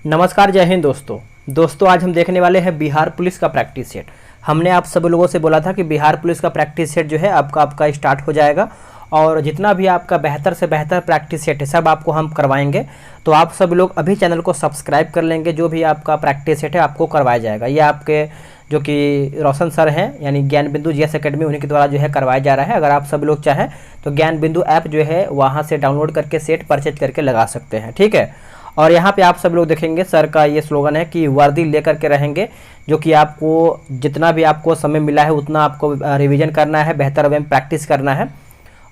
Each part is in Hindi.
नमस्कार, जय हिंद दोस्तों आज हम देखने वाले हैं बिहार पुलिस का प्रैक्टिस सेट। हमने आप सभी लोगों से बोला था कि बिहार पुलिस का प्रैक्टिस सेट जो है आपका स्टार्ट हो जाएगा और जितना भी आपका बेहतर से बेहतर प्रैक्टिस सेट है सब आपको हम करवाएंगे। तो आप सभी लोग अभी चैनल को सब्सक्राइब कर लेंगे, जो भी आपका प्रैक्टिस सेट है आपको करवाया जाएगा। ये आपके जो कि रोशन सर हैं यानी ज्ञान बिंदु जीएस एकेडमी, उन्हीं के द्वारा जो है करवाया जा रहा है। अगर आप सभी लोग चाहें तो ज्ञान बिंदु ऐप जो है वहाँ से डाउनलोड करके सेट परचेज करके लगा सकते हैं, ठीक है। और यहाँ पे आप सब लोग देखेंगे सर का ये स्लोगन है कि वर्दी लेकर के रहेंगे, जो कि आपको जितना भी आपको समय मिला है उतना आपको रिवीजन करना है, बेहतर वे में प्रैक्टिस करना है।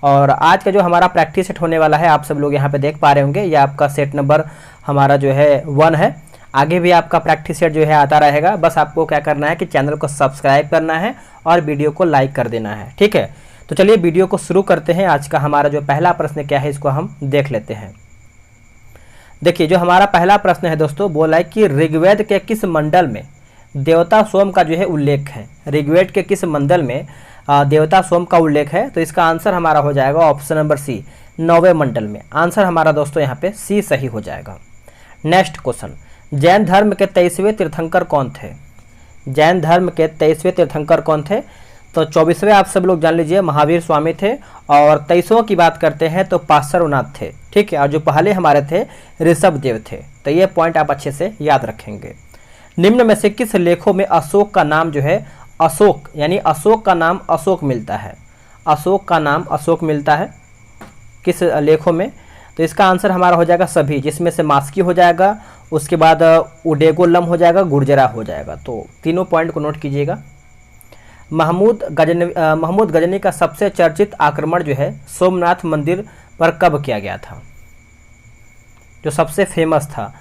और आज का जो हमारा प्रैक्टिस सेट होने वाला है आप सब लोग यहाँ पे देख पा रहे होंगे, ये आपका सेट नंबर हमारा जो है 1 है। आगे भी आपका प्रैक्टिस सेट जो है आता रहेगा, बस आपको क्या करना है कि चैनल को सब्सक्राइब करना है और वीडियो को लाइक कर देना है, ठीक है। तो चलिए वीडियो को शुरू करते हैं। आज का हमारा जो पहला प्रश्न क्या है इसको हम देख लेते हैं। देखिए जो हमारा पहला प्रश्न है दोस्तों, बोला है कि ऋग्वेद के किस मंडल में देवता सोम का जो है उल्लेख है। ऋग्वेद के किस मंडल में देवता सोम का उल्लेख है, तो इसका आंसर हमारा हो जाएगा ऑप्शन नंबर सी, 9वें मंडल में। आंसर हमारा दोस्तों यहाँ पे सी सही हो जाएगा। नेक्स्ट क्वेश्चन, जैन धर्म के 23वें तीर्थंकर कौन थे। जैन धर्म के 23वें तीर्थंकर कौन थे, तो 24वें आप सब लोग जान लीजिए महावीर स्वामी थे, और 23वां की बात करते हैं तो पार्श्वनाथ थे, ठीक है। और जो पहले हमारे थे ऋषभ देव थे। तो ये पॉइंट आप अच्छे से याद रखेंगे। निम्न में से किस लेखों में अशोक का नाम जो है अशोक यानी अशोक का नाम अशोक मिलता है। अशोक का नाम अशोक मिलता है किस लेखों में, तो इसका आंसर हमारा हो जाएगा सभी, जिसमें से मास्की हो जाएगा, उसके बाद उडेगोलम हो जाएगा, गुर्जरा हो जाएगा। तो तीनों पॉइंट को नोट कीजिएगा। महमूद गजनी का सबसे चर्चित आक्रमण जो है सोमनाथ मंदिर पर कब किया गया था। जो सबसे फेमस था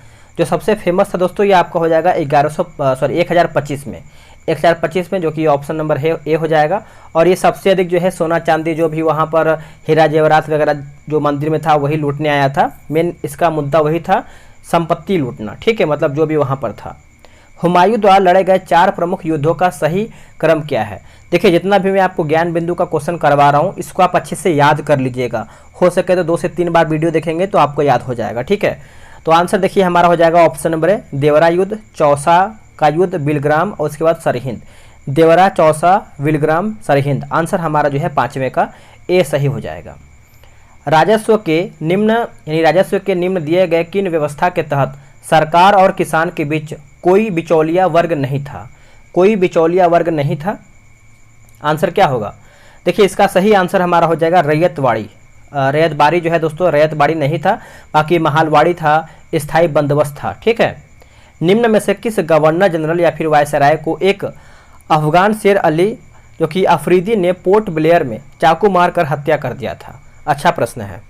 दोस्तों, ये आपका हो जाएगा 1025 में। 1025 में, जो कि ऑप्शन नंबर है ए हो जाएगा। और ये सबसे अधिक जो है सोना चांदी जो भी वहाँ पर हीरा जेवरात वगैरह जो मंदिर में था वही लूटने आया था। मेन इसका मुद्दा वही था, संपत्ति लूटना, ठीक है, मतलब जो भी वहाँ पर था। हुमायूं द्वारा लड़े गए 4 प्रमुख युद्धों का सही क्रम क्या है। देखिए जितना भी मैं आपको ज्ञान बिंदु का क्वेश्चन करवा रहा हूँ इसको आप अच्छे से याद कर लीजिएगा। हो सके तो 2 से 3 बार वीडियो देखेंगे तो आपको याद हो जाएगा, ठीक है। तो आंसर देखिए हमारा हो जाएगा ऑप्शन नंबर है देवरा युद्ध, चौसा का युद्ध, बिलग्राम और उसके बाद सरहिंद। देवरा, चौसा, बिलग्राम, सरहिंद। आंसर हमारा जो है 5वें का ए सही हो जाएगा। राजस्व के निम्न दिए गए किन व्यवस्था के तहत सरकार और किसान के बीच कोई बिचौलिया वर्ग नहीं था। कोई बिचौलिया वर्ग नहीं था। आंसर क्या होगा, देखिए इसका सही आंसर हमारा हो जाएगा रैयतवाड़ी। रैयतबाड़ी जो है दोस्तों, रैयतबाड़ी नहीं था, बाकी महालवाड़ी था, स्थायी बंदोबस्त था, ठीक है। निम्न में से किस गवर्नर जनरल या फिर वायसराय को एक अफगान शेर अली जो कि अफरीदी ने पोर्ट ब्लेयर में चाकू मारकर हत्या कर दिया था। अच्छा प्रश्न है।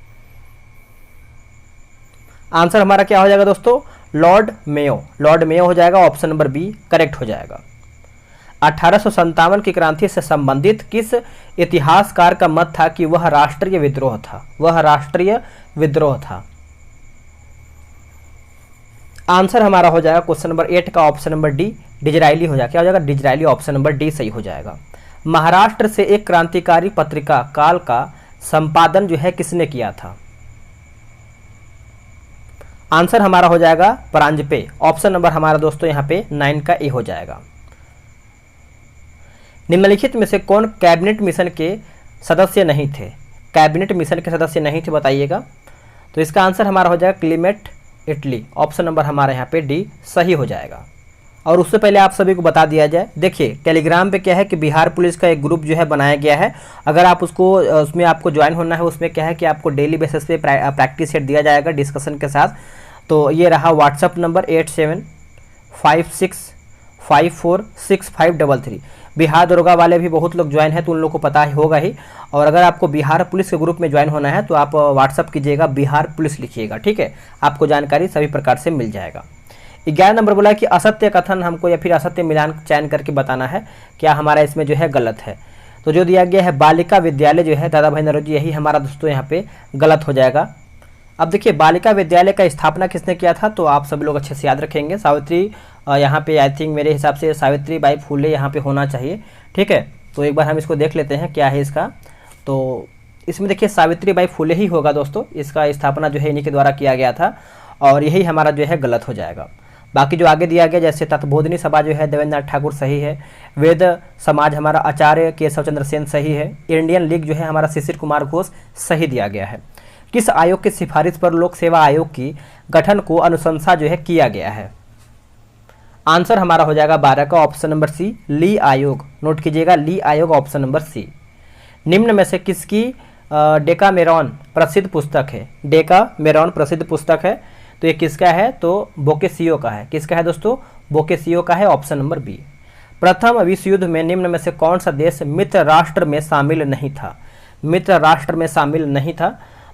आंसर हमारा क्या हो जाएगा दोस्तों, लॉर्ड मेयो हो जाएगा। ऑप्शन नंबर बी करेक्ट हो जाएगा। 1857 की क्रांति से संबंधित किस इतिहासकार का मत था कि वह राष्ट्रीय विद्रोह था। आंसर हमारा हो जाएगा क्वेश्चन नंबर 8 का ऑप्शन नंबर डी, डिजरायली हो जाएगा। क्या हो जाएगा, डिजरायली। ऑप्शन नंबर डी सही हो जाएगा। महाराष्ट्र से एक क्रांतिकारी पत्रिका काल का संपादन जो है किसने किया था। आंसर हमारा हो जाएगा परांजपे। ऑप्शन नंबर हमारा दोस्तों यहाँ पे 9 का ए हो जाएगा। निम्नलिखित में से कौन कैबिनेट मिशन के सदस्य नहीं थे। कैबिनेट मिशन के सदस्य नहीं थे, बताइएगा। तो इसका आंसर हमारा हो जाएगा क्लीमेट इटली। ऑप्शन नंबर हमारा यहाँ पे डी सही हो जाएगा। और उससे पहले आप सभी को बता दिया जाए, देखिए टेलीग्राम पे क्या है कि बिहार पुलिस का एक ग्रुप जो है बनाया गया है। अगर आप उसमें आपको ज्वाइन होना है, उसमें क्या है कि आपको डेली बेसिस पे प्रैक्टिस सेट दिया जाएगा डिस्कशन के साथ। तो ये रहा व्हाट्सअप नंबर 8756546533। बिहार दरोगा वाले भी बहुत लोग ज्वाइन है तो उन लोग को पता ही होगा ही। और अगर आपको बिहार पुलिस के ग्रुप में ज्वाइन होना है तो आप व्हाट्सअप कीजिएगा, बिहार पुलिस लिखिएगा, ठीक है। आपको जानकारी सभी प्रकार से मिल जाएगा। 11 नंबर बोला है कि असत्य कथन हमको या फिर असत्य मिलान चयन करके बताना है, क्या हमारा इसमें जो है गलत है। तो जो दिया गया है बालिका विद्यालय जो है दादा भाई नौरोजी, यही हमारा दोस्तों यहाँ पे गलत हो जाएगा। अब देखिए बालिका विद्यालय का स्थापना किसने किया था, तो आप सब लोग अच्छे से याद रखेंगे। सावित्री, यहाँ पे आई थिंक मेरे हिसाब से सावित्री बाई फुले यहाँ पे होना चाहिए, ठीक है। तो एक बार हम इसको देख लेते हैं क्या है इसका। तो इसमें देखिए सावित्री बाई फुले ही होगा दोस्तों, इसका स्थापना जो है इन्हीं के द्वारा किया गया था और यही हमारा जो है गलत हो जाएगा। बाकी जो आगे दिया गया जैसे तत्वबोधिनी सभा जो है देवेंद्र नाथ ठाकुर सही है, वेद समाज हमारा आचार्य केशव चंद्र सेन सही है, इंडियन लीग जो है हमारा शिशिर कुमार घोष सही दिया गया है। किस आयोग की सिफारिश पर लोक सेवा आयोग की गठन को अनुशंसा जो है किया गया है? आंसर हमारा हो जाएगा 12 का ऑप्शन नंबर सी, ली आयोग। नोट कीजिएगा, ली आयोग ऑप्शन नंबर सी। निम्न में से किसकी डेकामेरॉन प्रसिद्ध पुस्तक है? डेकामेरॉन प्रसिद्ध पुस्तक है तो ये किसका है? तो बोकेसियो का है। किसका है दोस्तों? बोकेसियो का है, ऑप्शन नंबर बी। प्रथम विश्व युद्ध में निम्न में से कौन सा देश मित्र राष्ट्र में शामिल नहीं था? मित्र राष्ट्र में शामिल नहीं था,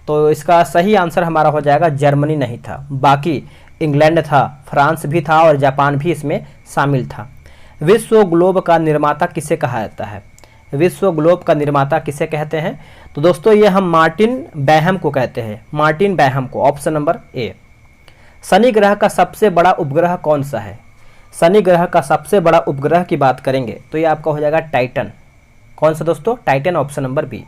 तो इसका सही आंसर हमारा हो जाएगा जर्मनी नहीं था। बाकी इंग्लैंड था, फ्रांस भी था और जापान भी इसमें शामिल था। विश्व ग्लोब का निर्माता किसे कहा जाता है? विश्व ग्लोब का निर्माता किसे कहते हैं? तो दोस्तों ये हम मार्टिन बैहम को कहते हैं, मार्टिन बैहम को, ऑप्शन नंबर ए। शनि ग्रह का सबसे बड़ा उपग्रह कौन सा है? शनि ग्रह का सबसे बड़ा उपग्रह की बात करेंगे तो ये आपका हो जाएगा टाइटन। कौन सा दोस्तों? Titan, option number B.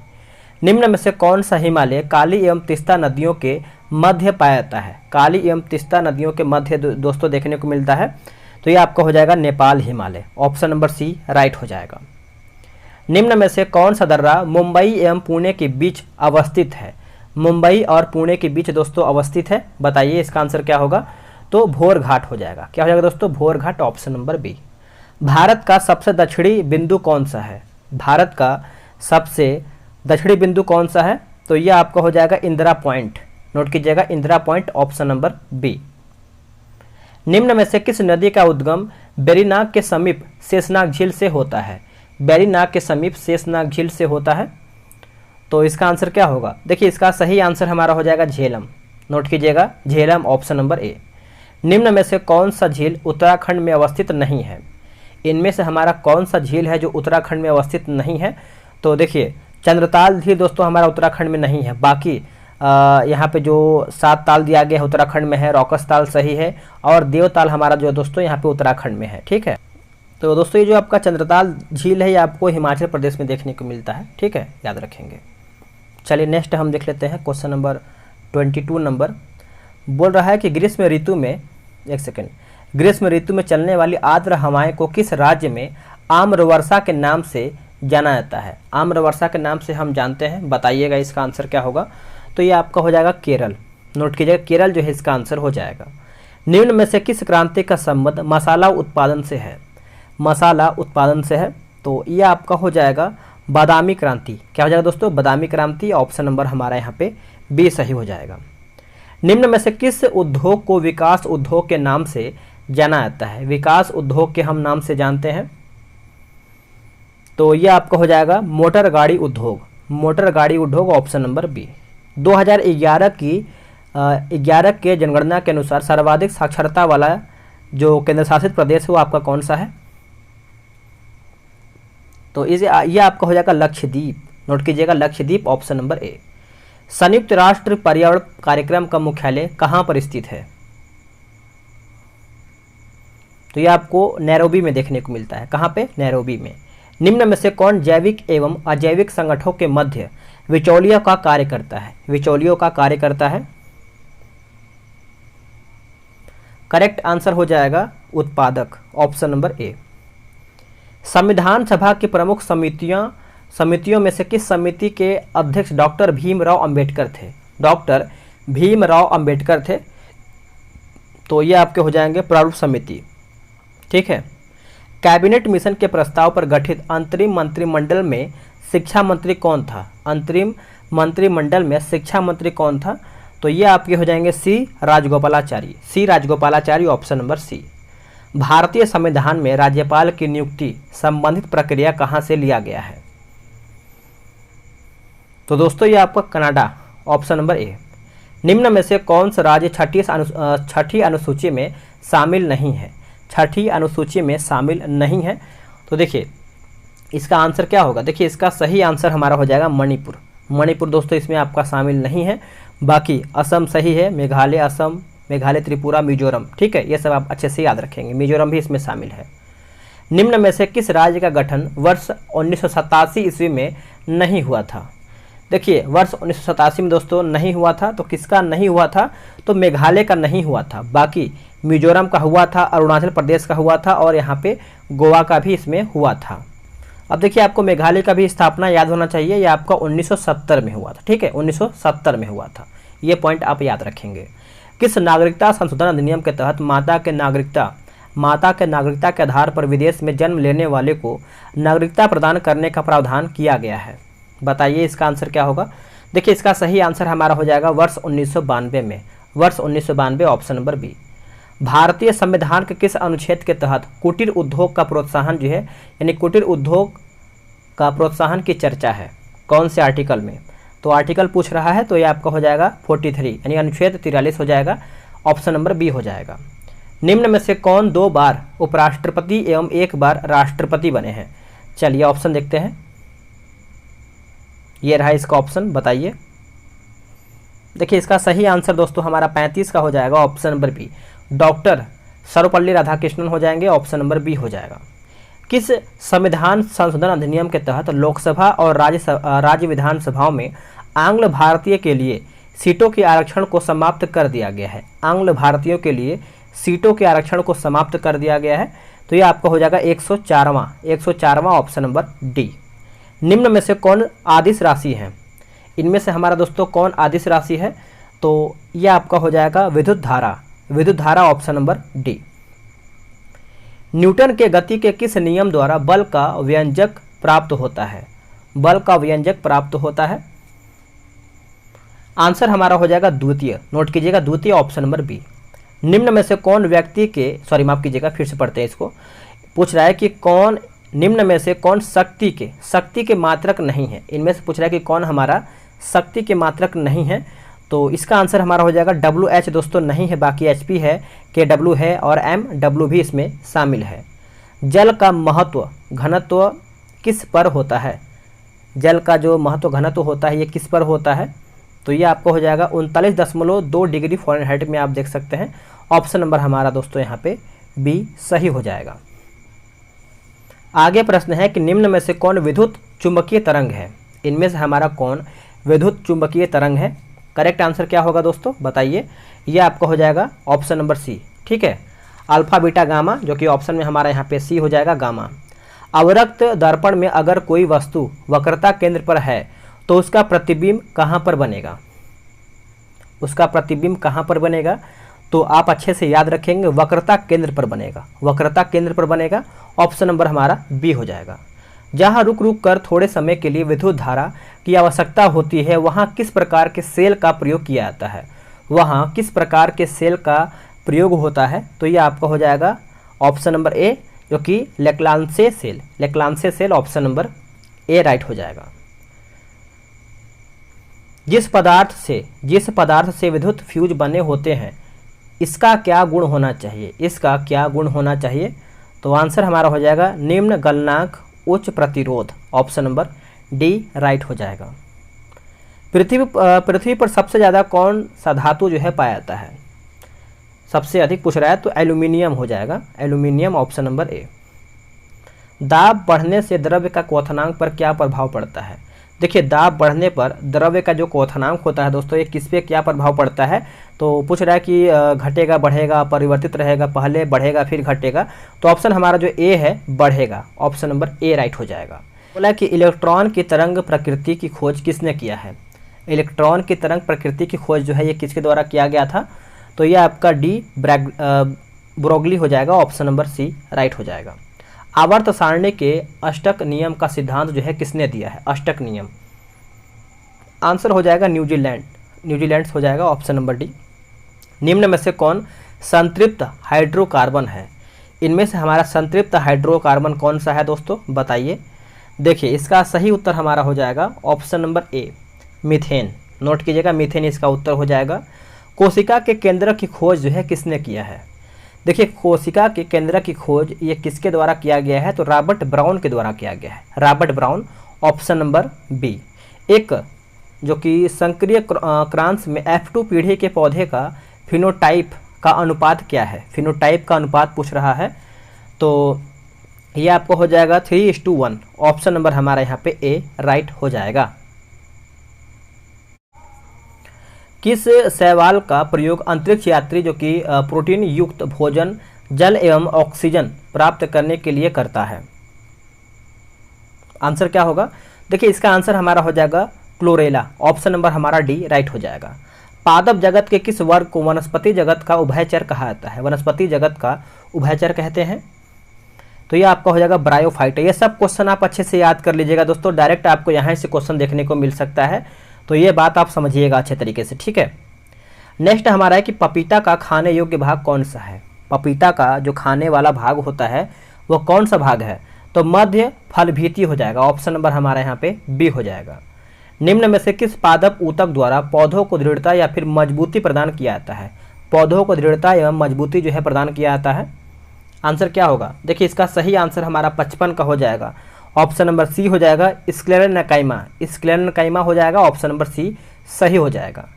निम्न में से कौन सा हिमालय काली एवं तीस्ता नदियों के मध्य पाया जाता है? काली एवं तीस्ता नदियों के मध्य दोस्तों देखने को मिलता है, तो ये आपका हो जाएगा Nepal Himalaya, option number C right हो जाएगा। निम्न में से कौन सा दर्रा मुंबई एवं पुणे के बीच अवस्थित है? मुंबई और पुणे के बीच दोस्तों अवस्थित है, बताइए इसका आंसर क्या होगा? तो भोर घाट हो जाएगा। क्या हो जाएगा दोस्तों? भोर घाट, ऑप्शन नंबर बी। भारत का सबसे दक्षिणी बिंदु कौन सा है? भारत का सबसे दक्षिणी बिंदु कौन सा है? तो ये आपका हो जाएगा इंदिरा पॉइंट। नोट कीजिएगा, Indira point, option number B. निम्न में से किस नदी का उद्गम बेरीनाग के समीप शेषनाग झील से होता है? बेरीनाग के समीप शेषनाग झील से होता है, तो इसका आंसर क्या होगा? देखिए इसका सही आंसर हमारा हो जाएगा झेलम। नोट कीजिएगा, झेलम, ऑप्शन नंबर ए। निम्न में से कौन सा झील उत्तराखंड में अवस्थित नहीं है? इनमें से हमारा कौन सा झील है जो उत्तराखंड में अवस्थित नहीं है? तो देखिए चंद्रताल झील दोस्तों हमारा उत्तराखंड में नहीं है। बाकी यहाँ पे जो 7 ताल दिया गया है उत्तराखंड में है, रॉकस ताल सही है, और देवताल हमारा जो दोस्तों यहाँ पे उत्तराखंड में है। ठीक है, तो दोस्तों ये जो आपका चंद्रताल झील है ये आपको हिमाचल प्रदेश में देखने को मिलता है। ठीक है, याद रखेंगे। चलिए नेक्स्ट हम देख लेते हैं क्वेश्चन नंबर 22 नंबर। बोल रहा है कि ग्रीष्म ऋतु में, एक सेकेंड, ग्रीष्म ऋतु में चलने वाली आर्द्र हवाएं को किस राज्य में आम्रवर्षा के नाम से जाना जाता है? आम्रवर्षा के नाम से हम जानते हैं, बताइएगा इसका आंसर क्या होगा? तो ये आपका हो जाएगा केरल। नोट कीजिएगा, केरल जो है इसका आंसर हो जाएगा। निम्न में से किस क्रांति का संबंध मसाला उत्पादन से है? मसाला उत्पादन से है, तो ये आपका हो जाएगा बादामी क्रांति। क्या हो जाएगा दोस्तों? बादामी क्रांति, ऑप्शन नंबर हमारा यहाँ पे बी सही हो जाएगा। निम्न में से किस उद्योग को विकास उद्योग के नाम से जाना जाता है? विकास उद्योग के हम नाम से जानते हैं, तो ये आपका हो जाएगा मोटर गाड़ी उद्योग, मोटर गाड़ी उद्योग, ऑप्शन नंबर बी। 2011 के जनगणना के अनुसार सर्वाधिक साक्षरता वाला जो केंद्र शासित प्रदेश है वो आपका कौन सा है? तो ये आपका हो जाएगा लक्षद्वीप। नोट कीजिएगा, लक्षद्वीप, ऑप्शन नंबर ए। संयुक्त राष्ट्र पर्यावरण कार्यक्रम का मुख्यालय कहाँ पर स्थित है? तो ये आपको नैरोबी में देखने को मिलता है। कहाँ पे? नैरोबी में। निम्न में से कौन जैविक एवं अजैविक संगठनों के मध्य बिचौलियों का कार्य करता है? बिचौलियों का कार्य करता है, करेक्ट आंसर हो जाएगा उत्पादक, ऑप्शन नंबर ए। संविधान सभा की प्रमुख समितियों में से किस समिति के अध्यक्ष डॉक्टर भीमराव अंबेडकर थे? डॉक्टर भीमराव अंबेडकर थे, तो ये आपके हो जाएंगे प्रारूप समिति। ठीक है, कैबिनेट मिशन के प्रस्ताव पर गठित अंतरिम मंत्रिमंडल में शिक्षा मंत्री कौन था? अंतरिम मंत्रिमंडल में शिक्षा मंत्री कौन था? तो ये आपके हो जाएंगे सी राजगोपालाचारी, सी राजगोपालाचारी, ऑप्शन नंबर सी। भारतीय संविधान में राज्यपाल की नियुक्ति संबंधित प्रक्रिया कहाँ से लिया गया है? तो दोस्तों ये आपका कनाडा, ऑप्शन नंबर ए। निम्न में से कौन सा राज्य छठी अनुसूची में शामिल नहीं है? छठी अनुसूची में शामिल नहीं है, तो देखिए इसका आंसर क्या होगा? देखिए इसका सही आंसर हमारा हो जाएगा मणिपुर। मणिपुर दोस्तों इसमें आपका शामिल नहीं है। बाकी असम सही है, मेघालय, असम, मेघालय, त्रिपुरा, मिजोरम। ठीक है, ये सब आप अच्छे से याद रखेंगे, मिजोरम भी इसमें शामिल है। निम्न में से किस राज्य का गठन वर्ष 1987 ईस्वी में नहीं हुआ था? देखिए वर्ष 1987 में दोस्तों नहीं हुआ था, तो किसका नहीं हुआ था? तो मेघालय का नहीं हुआ था। बाकी मिजोरम का हुआ था, अरुणाचल प्रदेश का हुआ था और यहाँ पे गोवा का भी इसमें हुआ था। अब देखिए आपको मेघालय का भी स्थापना याद होना चाहिए, ये आपका 1970 में हुआ था। ठीक है, 1970 में हुआ था, ये पॉइंट आप याद रखेंगे। किस नागरिकता संशोधन अधिनियम के तहत माता के नागरिकता के आधार पर विदेश में जन्म लेने वाले को नागरिकता प्रदान करने का प्रावधान किया गया है? बताइए इसका आंसर क्या होगा। देखिए इसका सही आंसर हमारा हो जाएगा वर्ष 1992 में, वर्ष 1992 ऑप्शन नंबर बी। भारतीय संविधान के किस अनुच्छेद के तहत कुटीर उद्योग का प्रोत्साहन जो है, यानी कुटीर उद्योग का प्रोत्साहन की चर्चा है? कौन से आर्टिकल में? तो आर्टिकल पूछ रहा है तो ये आपका हो जाएगा 43, यानी अनुच्छेद 43 हो जाएगा, ऑप्शन नंबर बी हो जाएगा। निम्न में से कौन 2 बार उपराष्ट्रपति एवं 1 बार राष्ट्रपति बने हैं? चलिए ऑप्शन देखते हैं, ये रहा इसका ऑप्शन, बताइए। देखिए इसका सही आंसर दोस्तों हमारा 35 का हो जाएगा, option number B, doctor Sarvepalli Radhakrishnan हो जाएंगे, ऑप्शन नंबर बी हो जाएगा। किस संविधान संशोधन अधिनियम के तहत लोकसभा और राज्य विधानसभाओं में आंग्ल भारतीय के लिए सीटों के आरक्षण को समाप्त कर दिया गया है? आंग्ल भारतीयों के लिए सीटों के आरक्षण को समाप्त कर दिया गया है, तो ये आपका हो जाएगा 104वां ऑप्शन नंबर डी। निम्न में से कौन आदिश राशि है? इनमें से हमारा दोस्तों कौन आदिश राशि है? तो यह आपका हो जाएगा विद्युत धारा ऑप्शन नंबर डी। न्यूटन के गति के किस नियम द्वारा बल का व्यंजक प्राप्त होता है? बल का व्यंजक प्राप्त होता है, आंसर हमारा हो जाएगा द्वितीय, नोट कीजिएगा द्वितीय ऑप्शन नंबर बी। निम्न में से कौन व्यक्ति के, सॉरी माफ कीजिएगा फिर से पढ़ते हैं इसको, पूछ रहा है कि कौन निम्न में से कौन शक्ति के मात्रक नहीं है? इनमें से पूछ रहा है कि कौन हमारा शक्ति के मात्रक नहीं है, तो इसका आंसर हमारा हो जाएगा WH दोस्तों नहीं है, बाकी HP है, KW है और MW भी इसमें शामिल है। जल का महत्व घनत्व किस पर होता है? जल का जो महत्व घनत्व होता है ये किस पर होता है? तो ये आपको हो जाएगा 39.2 डिग्री फ़ारेनहाइट में, आप देख सकते हैं। ऑप्शन नंबर हमारा दोस्तों यहाँ पे बी सही हो जाएगा। आगे प्रश्न है कि निम्न में से कौन विद्युत चुंबकीय तरंग है? इनमें से हमारा कौन विद्युत चुंबकीय तरंग है? करेक्ट आंसर क्या होगा दोस्तों, बताइए। ये आपका हो जाएगा ऑप्शन नंबर सी। ठीक है, अल्फा बीटा गामा, जो कि ऑप्शन में हमारा यहाँ पे सी हो जाएगा गामा। अवरक्त दर्पण में अगर कोई वस्तु वक्रता केंद्र पर है तो उसका प्रतिबिंब कहाँ पर बनेगा? उसका प्रतिबिंब कहाँ पर बनेगा? तो आप अच्छे से याद रखेंगे, वक्रता केंद्र पर बनेगा, वक्रता केंद्र पर बनेगा, ऑप्शन नंबर हमारा बी हो जाएगा। जहाँ रुक रुक कर थोड़े समय के लिए विद्युत धारा की आवश्यकता होती है वहाँ किस प्रकार के सेल का प्रयोग किया जाता है? वहाँ किस प्रकार के सेल का प्रयोग होता है? तो ये आपका हो जाएगा ऑप्शन नंबर ए, जो कि Leclanche cell, option number A right हो जाएगा। जिस पदार्थ से विद्युत फ्यूज बने होते हैं इसका क्या गुण होना चाहिए? इसका क्या गुण होना चाहिए? तो आंसर हमारा हो जाएगा निम्न गलनांक उच्च प्रतिरोध, ऑप्शन नंबर डी राइट हो जाएगा। पृथ्वी पर सबसे ज़्यादा कौन सा धातु जो है पाया जाता है? सबसे अधिक पूछ रहा है तो एल्यूमिनियम हो जाएगा, एल्यूमिनियम ऑप्शन नंबर ए। दाब बढ़ने से द्रव्य का क्वथनांक पर क्या प्रभाव पड़ता है? देखिए दाब बढ़ने पर द्रव्य का जो क्वथनांक होता है दोस्तों, ये किस पे क्या प्रभाव पड़ता है? तो पूछ रहा है कि घटेगा, बढ़ेगा, परिवर्तित रहेगा, पहले बढ़ेगा फिर घटेगा, तो ऑप्शन हमारा जो ए है बढ़ेगा, ऑप्शन नंबर ए राइट हो जाएगा। बोला कि इलेक्ट्रॉन की तरंग प्रकृति की खोज किसने किया है? इलेक्ट्रॉन की तरंग प्रकृति की खोज जो है ये किसके द्वारा किया गया था? तो ये आपका डी ब्रोगली हो जाएगा, ऑप्शन नंबर सी राइट हो जाएगा। आवर्त सारणी के अष्टक नियम का सिद्धांत जो है किसने दिया है? अष्टक नियम, आंसर हो जाएगा न्यूजीलैंड हो जाएगा, ऑप्शन नंबर डी। निम्न में से कौन संतृप्त हाइड्रोकार्बन है? इनमें से हमारा संतृप्त हाइड्रोकार्बन कौन सा है दोस्तों, बताइए। देखिए इसका सही उत्तर हमारा हो जाएगा ऑप्शन नंबर ए, मीथेन। नोट कीजिएगा, मीथेन इसका उत्तर हो जाएगा। कोशिका के केंद्र की खोज जो है किसने किया है? देखिए कोशिका के केंद्र की खोज ये किसके द्वारा किया गया है? तो रॉबर्ट ब्राउन के द्वारा किया गया है, Robert Brown, option number B. एक जो कि संक्रिय क्रांस में F2 पीढ़ी के पौधे का फिनोटाइप का अनुपात क्या है? फिनोटाइप का अनुपात पूछ रहा है, तो ये आपको हो जाएगा 3:1, ऑप्शन नंबर हमारा यहाँ पे ए राइट हो जाएगा। किस शैवाल का प्रयोग अंतरिक्ष यात्री जो कि प्रोटीन युक्त भोजन, जल एवं ऑक्सीजन प्राप्त करने के लिए करता है? आंसर क्या होगा? देखिए इसका आंसर हमारा हो जाएगा क्लोरेला। ऑप्शन नंबर हमारा डी राइट हो जाएगा। पादप जगत के किस वर्ग को वनस्पति जगत का उभयचर कहा जाता है? वनस्पति जगत का उभयचर कहते हैं। तो ये आपका हो जाएगा ब्रायोफाइटा। ये सब क्वेश्चन आप अच्छे से याद कर लीजिएगा दोस्तों, डायरेक्ट आपको यहाँ से क्वेश्चन देखने को मिल सकता है, तो ये बात आप समझिएगा अच्छे तरीके से, ठीक है। नेक्स्ट हमारा है कि पपीता का खाने योग्य भाग कौन सा है? पपीता का जो खाने वाला भाग होता है वो कौन सा भाग है? तो मध्य फलभीति हो जाएगा। ऑप्शन नंबर हमारा यहाँ पे बी हो जाएगा। निम्न में से किस पादप ऊतक द्वारा पौधों को दृढ़ता या फिर मजबूती प्रदान किया जाता है? पौधों को दृढ़ता एवं मजबूती जो है प्रदान किया जाता है। आंसर क्या होगा? देखिए इसका सही आंसर हमारा 55 का हो जाएगा। ऑप्शन नंबर सी हो जाएगा, स्क्लेरेनकाइमा। स्क्लेरेनकाइमा हो जाएगा, ऑप्शन नंबर सी सही हो जाएगा।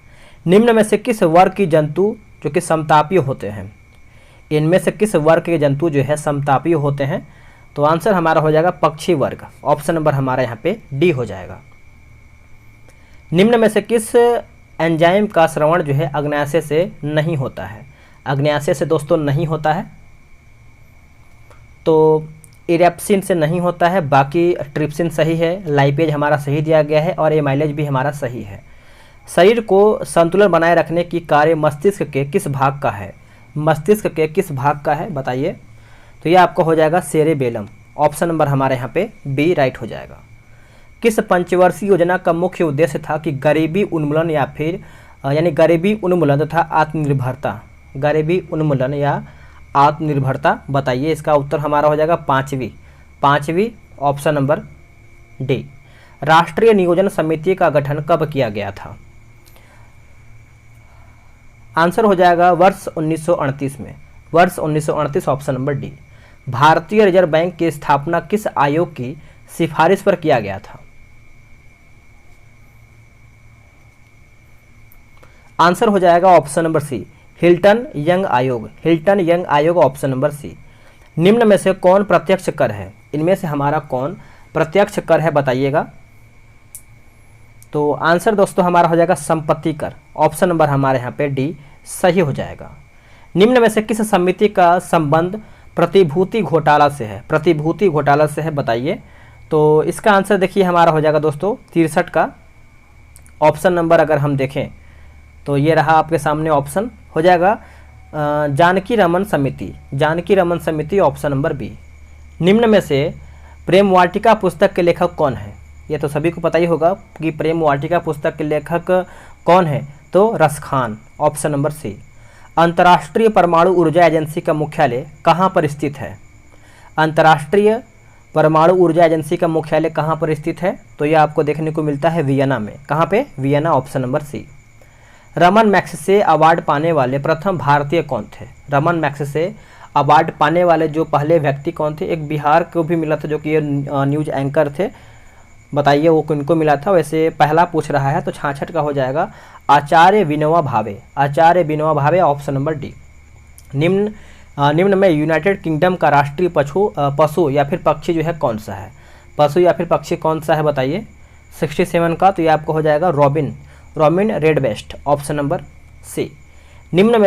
निम्न में से किस वर्ग की जंतु जो कि समतापीय होते हैं? इनमें से किस वर्ग के जंतु जो है समतापीय होते हैं? तो आंसर हमारा हो जाएगा पक्षी वर्ग। ऑप्शन नंबर हमारा यहाँ पे डी हो जाएगा। निम्न में से किस एंजाइम का श्रवण जो है अग्न्याशय से नहीं होता है? अग्न्याशय से दोस्तों नहीं होता है, तो इरेप्सिन से नहीं होता है, बाकी ट्रिप्सिन सही है, लाइपेज हमारा सही दिया गया है और एमाइलेज भी हमारा सही है। शरीर को संतुलन बनाए रखने की कार्य मस्तिष्क के किस भाग का है? मस्तिष्क के किस भाग का है बताइए? तो ये आपका हो जाएगा सेरेबेलम। ऑप्शन नंबर हमारे यहाँ पे बी राइट हो जाएगा। किस पंचवर्षीय योजना का मुख्य उद्देश्य था कि गरीबी उन्मूलन या फिर यानी गरीबी उन्मूलन तथा आत्मनिर्भरता? गरीबी उन्मूलन या आत्मनिर्भरता बताइए। इसका उत्तर हमारा हो जाएगा पाँचवीं ऑप्शन नंबर डी। राष्ट्रीय नियोजन समिति का गठन कब किया गया था? आंसर हो जाएगा वर्ष 1938 में। वर्ष 1938 ऑप्शन नंबर डी। भारतीय रिजर्व बैंक की स्थापना किस आयोग की सिफारिश पर किया गया था? आंसर हो जाएगा option number C, Hilton Young आयोग। हिल्टन यंग आयोग ऑप्शन नंबर सी। निम्न में से कौन प्रत्यक्ष कर है? इनमें से हमारा कौन प्रत्यक्ष कर है बताइएगा? तो आंसर दोस्तों हमारा हो जाएगा संपत्ति कर। ऑप्शन नंबर हमारे यहाँ पे डी सही हो जाएगा। निम्न में से किस समिति का संबंध प्रतिभूति घोटाला से है? प्रतिभूति घोटाला से है बताइए। तो इसका आंसर देखिए हमारा हो जाएगा दोस्तों 63 का ऑप्शन नंबर अगर हम देखें तो ये रहा आपके सामने ऑप्शन हो जाएगा जानकी रमन समिति। जानकी रमन समिति ऑप्शन नंबर बी। निम्न में से प्रेम वाटिका पुस्तक के लेखक कौन है? ये तो सभी को पता ही होगा कि प्रेम वाटिका पुस्तक के लेखक कौन है, तो रसखान। ऑप्शन नंबर सी। अंतर्राष्ट्रीय परमाणु ऊर्जा एजेंसी का मुख्यालय कहाँ पर स्थित है? अंतर्राष्ट्रीय परमाणु ऊर्जा एजेंसी का मुख्यालय कहाँ पर स्थित है? तो ये आपको देखने को मिलता है वियना में। कहाँ पे? Vienna. Option number C. Raman Magsaysay award पाने वाले प्रथम भारतीय कौन थे? रमन मैग्सेसे अवार्ड पाने वाले जो पहले व्यक्ति कौन थे? एक बिहार को भी मिला था जो कि ये न्यूज एंकर थे, बताइए वो किनको मिला था? वैसे पहला पूछ रहा है तो 66 का हो जाएगा आचार्य विनोबा भावे। आचार्य Vinoba Bhave option number D. निम्न में यूनाइटेड किंगडम का राष्ट्रीय पशु या फिर पक्षी जो है कौन सा है? पशु या फिर पक्षी कौन सा है बताइए? 67 का तो ये आपको हो जाएगा Robin Redbreast. Option number C. निम्न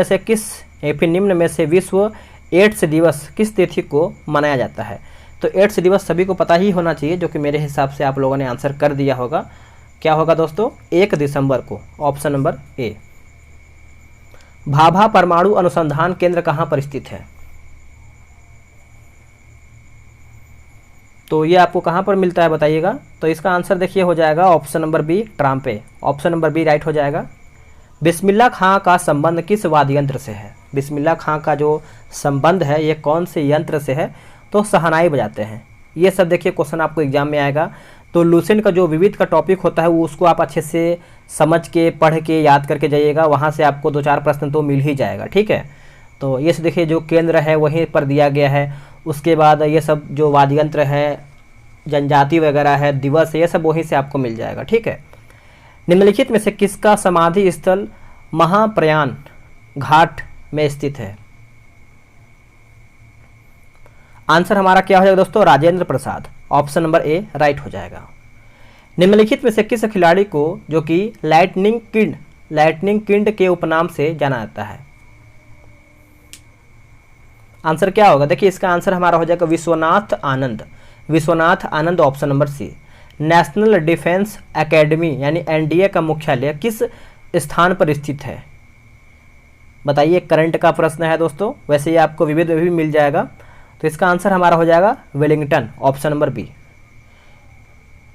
में से विश्व एड्स दिवस किस तिथि को मनाया जाता है? तो एड्स दिवस सभी को पता ही होना चाहिए, जो कि मेरे हिसाब से आप लोगों ने आंसर कर दिया होगा। क्या होगा दोस्तों? 1 दिसंबर को। ऑप्शन नंबर ए। भाभा परमाणु अनुसंधान केंद्र कहाँ पर स्थित है? तो ये आपको कहाँ पर मिलता है बताइएगा? तो इसका आंसर देखिए हो जाएगा ऑप्शन नंबर बी, ट्राम्पे। ऑप्शन नंबर बी राइट हो जाएगा। बिस्मिल्लाह खां का संबंध किस वाद्य यंत्र से है? बिस्मिल्लाह खां का जो संबंध है ये कौन से यंत्र से है? तो शहनाई बजाते हैं। ये सब देखिए क्वेश्चन आपको एग्जाम में आएगा। तो लूसेंट का जो विविध का टॉपिक होता है वो उसको आप अच्छे से समझ के पढ़ के याद करके जाइएगा, वहाँ से आपको 2-4 प्रश्न तो मिल ही जाएगा, ठीक है। तो ये से देखिए जो केंद्र है वहीं पर दिया गया है। उसके बाद ये सब जो वाद्य यंत्र है, जनजाति वगैरह है, दिवस है, ये सब वहीं से आपको मिल जाएगा, ठीक है। निम्नलिखित में से किसका समाधि स्थल महाप्रयाण घाट में स्थित है? आंसर हमारा क्या हो जाएगा दोस्तों? Rajendra Prasad. Option number A right हो जाएगा। निम्नलिखित में से किस खिलाड़ी को जो कि लाइटनिंग किड लाइटनिंग किंड के उपनाम से जाना जाता है? आंसर क्या होगा? देखिए इसका आंसर हमारा हो जाएगा Vishwanath Anand. Vishwanath Anand, option number C. National defence academy यानी एनडीए का मुख्यालय किस स्थान पर स्थित है? बताइए, करंट का प्रश्न है दोस्तों, वैसे ही आपको विविध में भी मिल जाएगा। तो इसका आंसर हमारा हो जाएगा वेलिंगटन, ऑप्शन नंबर बी।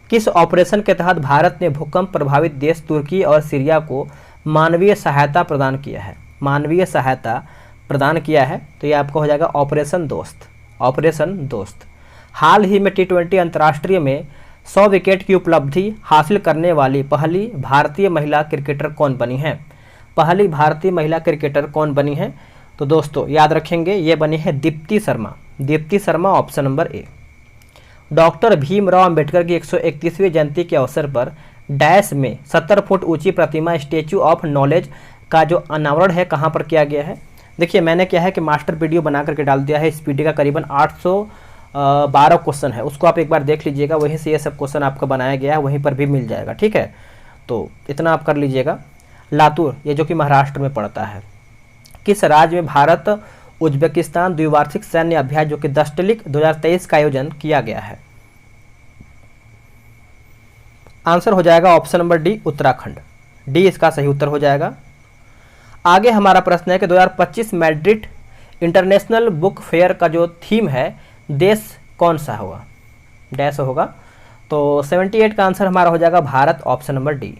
किस ऑपरेशन के तहत भारत ने भूकंप प्रभावित देश तुर्की और सीरिया को मानवीय सहायता प्रदान किया है? मानवीय सहायता प्रदान किया है, तो ये आपको हो जाएगा ऑपरेशन दोस्त। ऑपरेशन दोस्त। हाल ही में T20 अंतर्राष्ट्रीय में 100 विकेट की उपलब्धि हासिल करने वाली पहली भारतीय महिला क्रिकेटर कौन बनी है? पहली भारतीय महिला क्रिकेटर कौन बनी है? तो दोस्तों याद रखेंगे, ये बनी है दीप्ति शर्मा। दीप्ति शर्मा, ऑप्शन नंबर ए। डॉक्टर भीमराव अंबेडकर की 131वीं जयंती के अवसर पर डैश में 70 फुट ऊंची प्रतिमा स्टैचू ऑफ नॉलेज का जो अनावरण है कहाँ पर किया गया है? देखिए मैंने क्या है कि मास्टर वीडियो बना करके डाल दिया है। इस वीडियो का करीबन 812 क्वेश्चन है, उसको आप एक बार देख लीजिएगा, वहीं से ये सब क्वेश्चन आपका बनाया गया है, वहीं पर भी मिल जाएगा। ठीक है, तो इतना आप कर लीजिएगा। लातूर, ये जो कि महाराष्ट्र में पड़ता है। किस राज्य में भारत उज्बेकिस्तान द्विवार्षिक सैन्य अभ्यास जो कि दशटलिक 2023 का आयोजन किया गया है? आंसर हो जाएगा option number D, Uttarakhand. D इसका सही उत्तर हो जाएगा। आगे हमारा प्रश्न है कि 2025 मैड्रिड इंटरनेशनल बुक फेयर का जो थीम है, देश कौन सा होगा? डैश होगा। तो 78 का आंसर हमारा हो जाएगा भारत, ऑप्शन नंबर डी।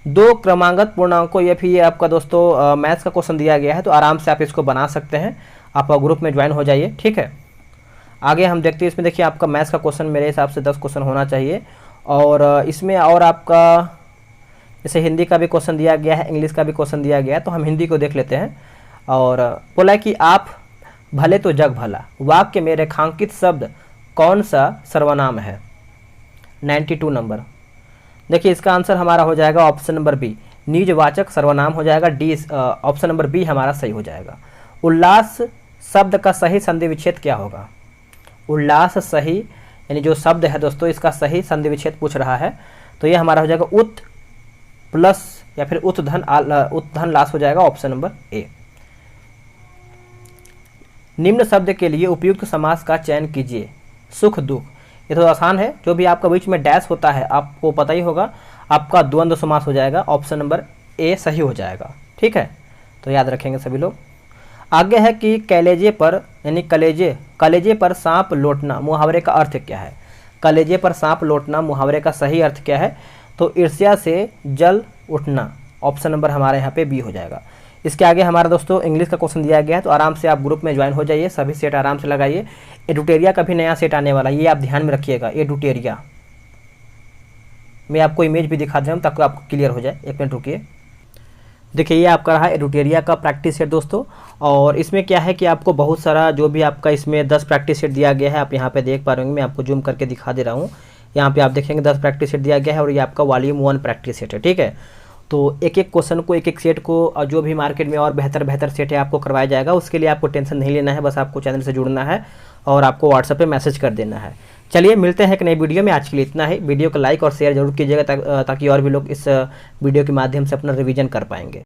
2 क्रमांगत पूर्णांकों, ये भी आपका दोस्तों मैथ्स का क्वेश्चन दिया गया है, तो आराम से आप इसको बना सकते हैं। आप ग्रुप में ज्वाइन हो जाइए। ठीक है, आगे हम देखते हैं। इसमें देखिए आपका मैथ्स का क्वेश्चन मेरे हिसाब से 10 क्वेश्चन होना चाहिए, और इसमें और आपका जैसे हिंदी का भी क्वेश्चन दिया गया है, इंग्लिश का भी क्वेश्चन दिया गया है, तो हम हिंदी को देख लेते हैं। और बोला कि आप भले तो जग भला, वाक्य में रेखांकित शब्द कौन सा सर्वनाम है? 92 नंबर। देखिए इसका आंसर हमारा हो जाएगा ऑप्शन नंबर बी, निजवाचक सर्वनाम हो जाएगा। डी, ऑप्शन नंबर बी हमारा सही हो जाएगा। उल्लास शब्द का सही संधि विच्छेद क्या होगा? उल्लास सही यानी जो शब्द है दोस्तों, इसका सही संधि विच्छेद पूछ रहा है, तो ये हमारा हो जाएगा उत प्लस या फिर उत्धन लास हो जाएगा, ऑप्शन नंबर ए। निम्न शब्द के लिए उपयुक्त समास का चयन कीजिए। सुख दुख, ये तो आसान है, जो भी आपका बीच में डैश होता है आपको पता ही होगा, आपका द्वंद्व समास हो जाएगा, ऑप्शन नंबर ए सही हो जाएगा। ठीक है, तो याद रखेंगे सभी लोग। आगे है कि कलेजे पर यानी कलेजे पर सांप लौटना मुहावरे का अर्थ क्या है? कलेजे पर सांप लौटना मुहावरे का सही अर्थ क्या है? तो ईर्ष्या से जल उठना, ऑप्शन नंबर हमारे यहाँ पे बी हो जाएगा। इसके आगे हमारा दोस्तों इंग्लिश का क्वेश्चन दिया गया है, तो आराम से आप ग्रुप में ज्वाइन हो जाइए, सभी सेट आराम से लगाइए। एडुटेरिया का भी नया सेट आने वाला है, ये आप ध्यान में रखिएगा। एडुटेरिया मैं आपको इमेज भी दिखा दे रहा हूँ ताकि आपको क्लियर हो जाए। एक मिनट रुकिए। देखिए ये आपका रहा एडुटेरिया का प्रैक्टिस सेट दोस्तों, और इसमें क्या है कि आपको बहुत सारा जो भी आपका इसमें 10 प्रैक्टिस सेट दिया गया है, आप यहाँ पे देख पा रहे होंगे, मैं आपको जूम करके दिखा दे रहा हूँ। यहाँ पे आप देखेंगे 10 प्रैक्टिस सेट दिया गया है, और ये आपका वॉल्यूम 1 प्रैक्टिस सेट है। ठीक है, तो एक एक क्वेश्चन को, एक एक सेट को, जो भी मार्केट में और बेहतर सेट है आपको करवाया जाएगा। उसके लिए आपको टेंशन नहीं लेना है, बस आपको चैनल से जुड़ना है और आपको व्हाट्सएप पे मैसेज कर देना है। चलिए मिलते हैं एक नई वीडियो में, आज के लिए इतना ही। वीडियो को लाइक और शेयर जरूर कीजिएगा ताकि और भी लोग इस वीडियो के माध्यम से अपना रिवीजन कर पाएंगे।